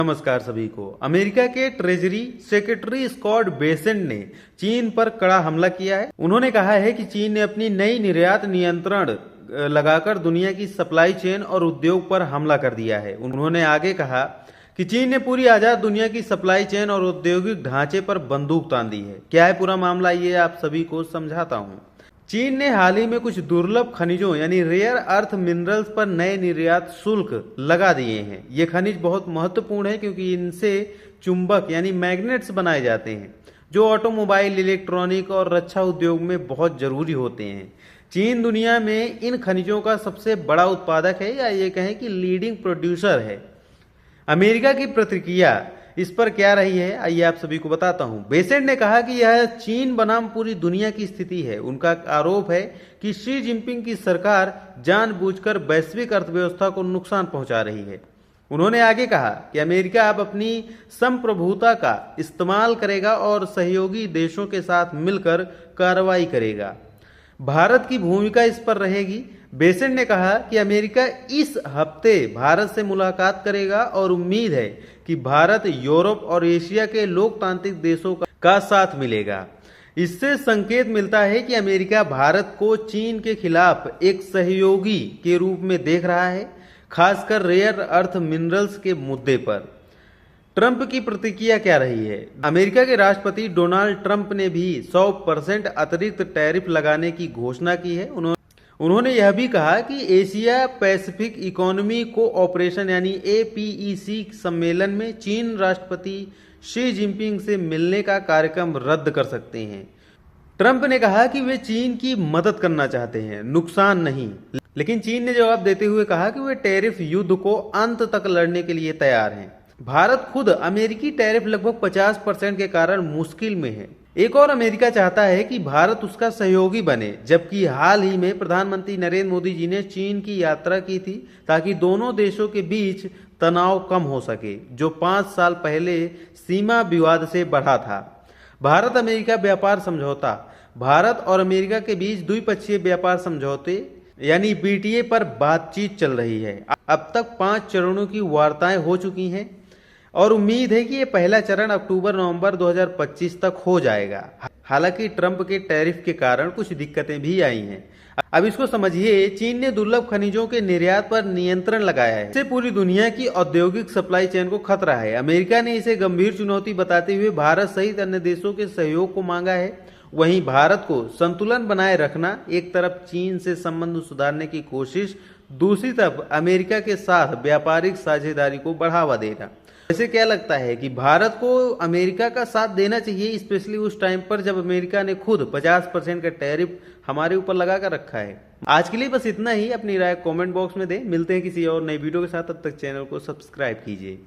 नमस्कार सभी को। अमेरिका के ट्रेजरी सेक्रेटरी स्कॉट बेसेंट ने चीन पर कड़ा हमला किया है। उन्होंने कहा है कि चीन ने अपनी नई निर्यात नियंत्रण लगाकर दुनिया की सप्लाई चेन और उद्योग पर हमला कर दिया है। उन्होंने आगे कहा कि चीन ने पूरी आजाद दुनिया की सप्लाई चेन और औद्योगिक ढांचे पर बंदूक तान दी है। क्या है पूरा मामला, ये आप सभी को समझाता हूं। चीन ने हाल ही में कुछ दुर्लभ खनिजों यानी रेयर अर्थ मिनरल्स पर नए निर्यात शुल्क लगा दिए हैं। ये खनिज बहुत महत्वपूर्ण है क्योंकि इनसे चुंबक यानी मैग्नेट्स बनाए जाते हैं जो ऑटोमोबाइल, इलेक्ट्रॉनिक और रक्षा उद्योग में बहुत जरूरी होते हैं। चीन दुनिया में इन खनिजों का सबसे बड़ा उत्पादक है या ये कहें कि लीडिंग प्रोड्यूसर है। अमेरिका की प्रतिक्रिया इस पर क्या रही है, आइए आप सभी को बताता हूं। बेसेंट ने कहा कि यह चीन बनाम पूरी दुनिया की स्थिति है। उनका आरोप है कि शी जिनपिंग की सरकार जानबूझकर वैश्विक अर्थव्यवस्था को नुकसान पहुंचा रही है। उन्होंने आगे कहा कि अमेरिका अब अपनी संप्रभुता का इस्तेमाल करेगा और सहयोगी देशों के साथ मिलकर कार्रवाई करेगा। भारत की भूमिका इस पर रहेगी। बेसेंट ने कहा कि अमेरिका इस हफ्ते भारत से मुलाकात करेगा और उम्मीद है कि भारत यूरोप और एशिया के लोकतांत्रिक देशों का साथ मिलेगा। इससे संकेत मिलता है कि अमेरिका भारत को चीन के खिलाफ एक सहयोगी के रूप में देख रहा है, खासकर रेयर अर्थ मिनरल्स के मुद्दे पर। ट्रंप की प्रतिक्रिया क्या रही है? अमेरिका के राष्ट्रपति डोनाल्ड ट्रंप ने भी 100% अतिरिक्त टैरिफ लगाने की घोषणा की है। उन्होंने यह भी कहा कि एशिया पैसिफिक इकोनॉमी कोऑपरेशन यानी APEC सम्मेलन में चीन राष्ट्रपति शी जिनपिंग से मिलने का कार्यक्रम रद्द कर सकते हैं। ट्रंप ने कहा कि वे चीन की मदद करना चाहते हैं, नुकसान नहीं। लेकिन चीन ने जवाब देते हुए कहा कि वे टैरिफ युद्ध को अंत तक लड़ने के लिए तैयार हैं। भारत खुद अमेरिकी टैरिफ लगभग 50% के कारण मुश्किल में है। एक और अमेरिका चाहता है कि भारत उसका सहयोगी बने, जबकि हाल ही में प्रधानमंत्री नरेंद्र मोदी जी ने चीन की यात्रा की थी ताकि दोनों देशों के बीच तनाव कम हो सके, जो 5 साल पहले सीमा विवाद से बढ़ा था। भारत अमेरिका व्यापार समझौता, भारत और अमेरिका के बीच द्विपक्षीय व्यापार समझौते यानी BTA पर बातचीत चल रही है। अब तक 5 चरणों की वार्ताएं हो चुकी हैं और उम्मीद है कि ये पहला चरण अक्टूबर-नवंबर 2025 तक हो जाएगा। हालांकि ट्रंप के टैरिफ के कारण कुछ दिक्कतें भी आई हैं। अब इसको समझिए, चीन ने दुर्लभ खनिजों के निर्यात पर नियंत्रण लगाया है। इससे पूरी दुनिया की औद्योगिक सप्लाई चेन को खतरा है। अमेरिका ने इसे गंभीर चुनौती बताते हुए भारत सहित अन्य देशों के सहयोग को मांगा है। वहीं भारत को संतुलन बनाए रखना, एक तरफ चीन से संबंध सुधारने की कोशिश, दूसरी तरफ अमेरिका के साथ व्यापारिक साझेदारी को बढ़ावा देना। वैसे क्या लगता है कि भारत को अमेरिका का साथ देना चाहिए, स्पेशली उस टाइम पर जब अमेरिका ने खुद 50% का टैरिफ हमारे ऊपर लगा कर रखा है। आज के लिए बस इतना ही। अपनी राय कमेंट बॉक्स में दें। मिलते हैं किसी और नई वीडियो के साथ, तब तक चैनल को सब्सक्राइब कीजिए।